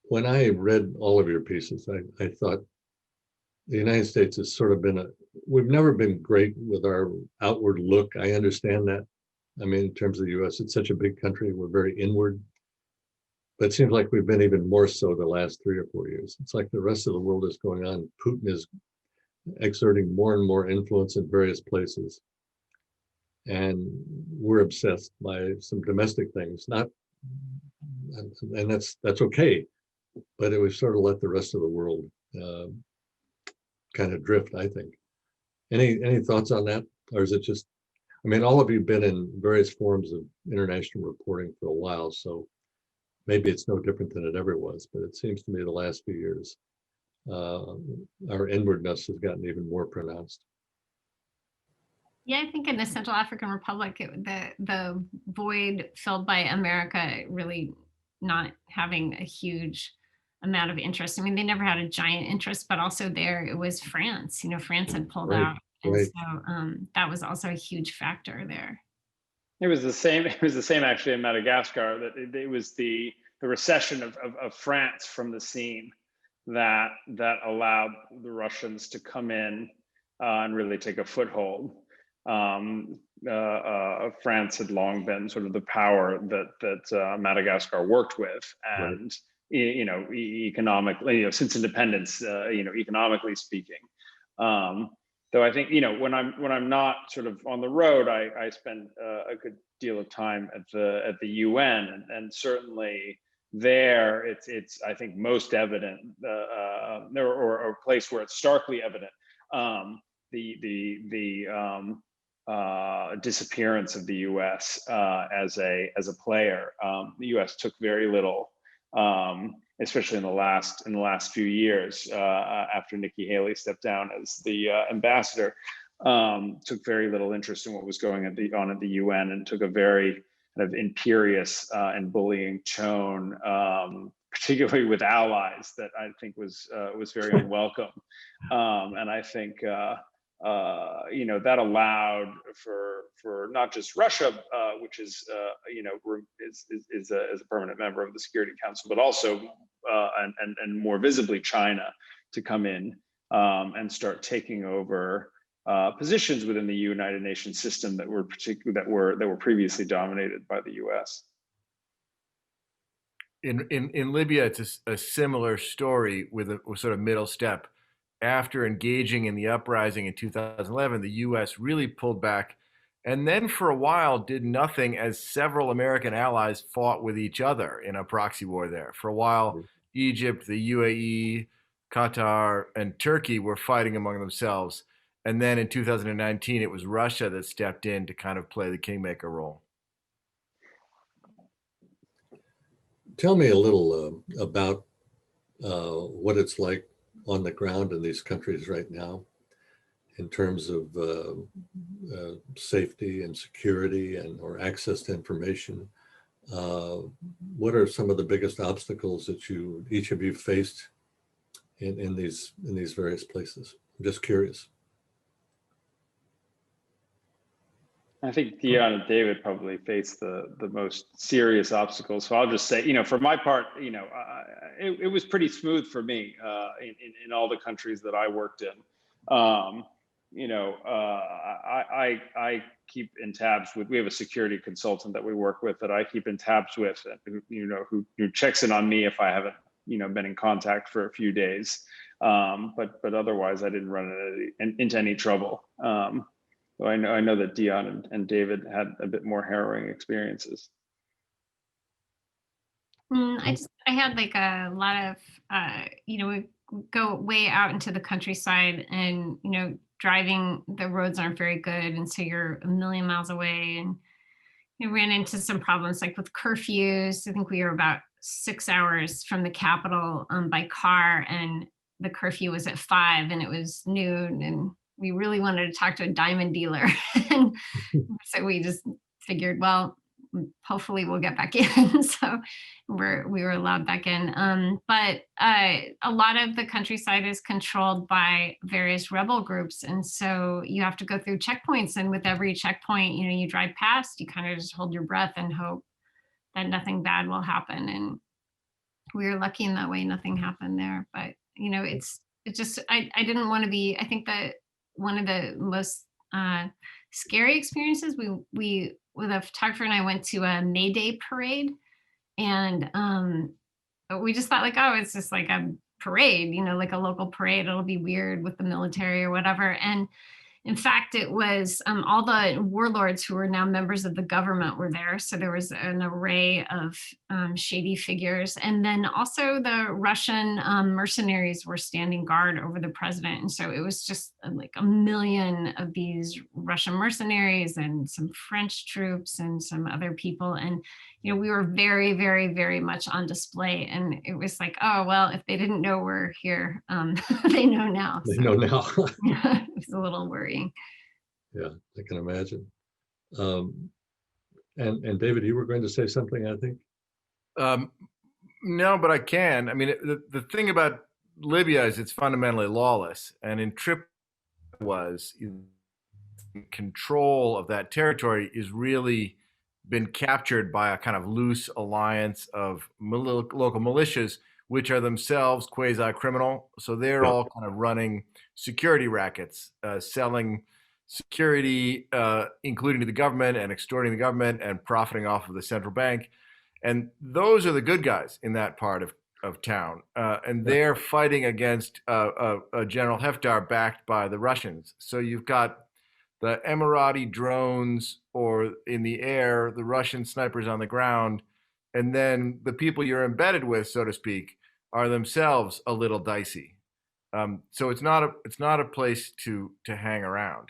when I read all of your pieces, I thought the United States has sort of we've never been great with our outward look. I understand that. I mean, in terms of the US, it's such a big country. We're very inward. But it seems like we've been even more so the last 3 or 4 years. It's like the rest of the world is going on. Putin is exerting more and more influence in various places. And we're obsessed by some domestic things, and that's okay. But we've sort of let the rest of the world kind of drift, I think. Any thoughts on that? Or is it just, I mean, all of you have been in various forms of international reporting for a while, so maybe it's no different than it ever was, but it seems to me the last few years, our inwardness has gotten even more pronounced. Yeah, I think in the Central African Republic, the void filled by America really not having a huge amount of interest. I mean, they never had a giant interest, but also there it was France. You know, France had pulled out, and Right. so that was also a huge factor there. It was the same. It was the same actually in Madagascar. That it was the recession of France from the scene that allowed the Russians to come in and really take a foothold. France had long been sort of the power that Madagascar worked with, and you know, economically, you know, since independence, you know, economically speaking. Though I think, you know, when I'm not sort of on the road, I spend a good deal of time at the UN, and certainly there it's I think most evident, or a place where it's starkly evident, the disappearance of the U.S. As a player. The U.S. took very little, especially in the last few years after Nikki Haley stepped down as the ambassador. Took very little interest in what was going on at the UN, and took a very kind of imperious and bullying tone, particularly with allies, that I think was very unwelcome. And I think you know, that allowed for not just Russia, which is you know, is a permanent member of the Security Council, but also and more visibly China to come in and start taking over positions within the United Nations system that were previously dominated by the U.S. In Libya, it's a similar story with a sort of middle step. After engaging in the uprising in 2011, the U.S. really pulled back, and then for a while did nothing as several American allies fought with each other in a proxy war there. For a while, Egypt, the UAE, Qatar, and Turkey were fighting among themselves. And then in 2019, it was Russia that stepped in to kind of play the kingmaker role. Tell me a little about what it's like on the ground in these countries right now, in terms of safety and security or access to information. What are some of the biggest obstacles that each of you faced in these various places? I'm just curious. I think Dionne and David probably face the most serious obstacles. So I'll just say, you know, for my part, you know, it was pretty smooth for me in all the countries that I worked in. You know, I keep in tabs with. We have a security consultant that we work with that I keep in tabs with, you know, who checks in on me if I haven't, you know, been in contact for a few days. But otherwise, I didn't run into any trouble. So I know that Dionne and David had a bit more harrowing experiences. I had like a lot of, you know, we go way out into the countryside, and, you know, driving, the roads aren't very good. And so you're a million miles away, and we ran into some problems like with curfews. I think we were about 6 hours from the capital by car, and the curfew was at 5 and it was noon, and we really wanted to talk to a diamond dealer. And so we just figured, well, hopefully we'll get back in. So we were allowed back in. But a lot of the countryside is controlled by various rebel groups. And so you have to go through checkpoints. And with every checkpoint, you know, you drive past, you kind of just hold your breath and hope that nothing bad will happen. And we were lucky in that way. Nothing happened there, but you know, it just I didn't want to be. I think that one of the most scary experiences we with a photographer and I went to a May Day parade, and we just thought like, oh, it's just like a parade, you know, like a local parade. It'll be weird with the military or whatever. And in fact, it was all the warlords who were now members of the government were there. So there was an array of shady figures. And then also the Russian mercenaries were standing guard over the president. And so it was just like a million of these Russian mercenaries and some French troops and some other people. And, you know, we were very, very, very much on display. And it was like, oh, well, if they didn't know we're here, they know now. They So, know now. yeah, it was a little worrying. Yeah, I can imagine. And David, you were going to say something, I think. No, but I can. I mean, the thing about Libya is it's fundamentally lawless, and in Tripoli was control of that territory is really been captured by a kind of loose alliance of local militias, which are themselves quasi-criminal. So they're all kind of running security rackets, selling security, including to the government and extorting the government and profiting off of the central bank. And those are the good guys in that part of town. And they're fighting against a General Haftar backed by the Russians. So you've got the Emirati drones, or in the air, the Russian snipers on the ground. And then the people you're embedded with, so to speak, are themselves a little dicey. So it's not a place to hang around.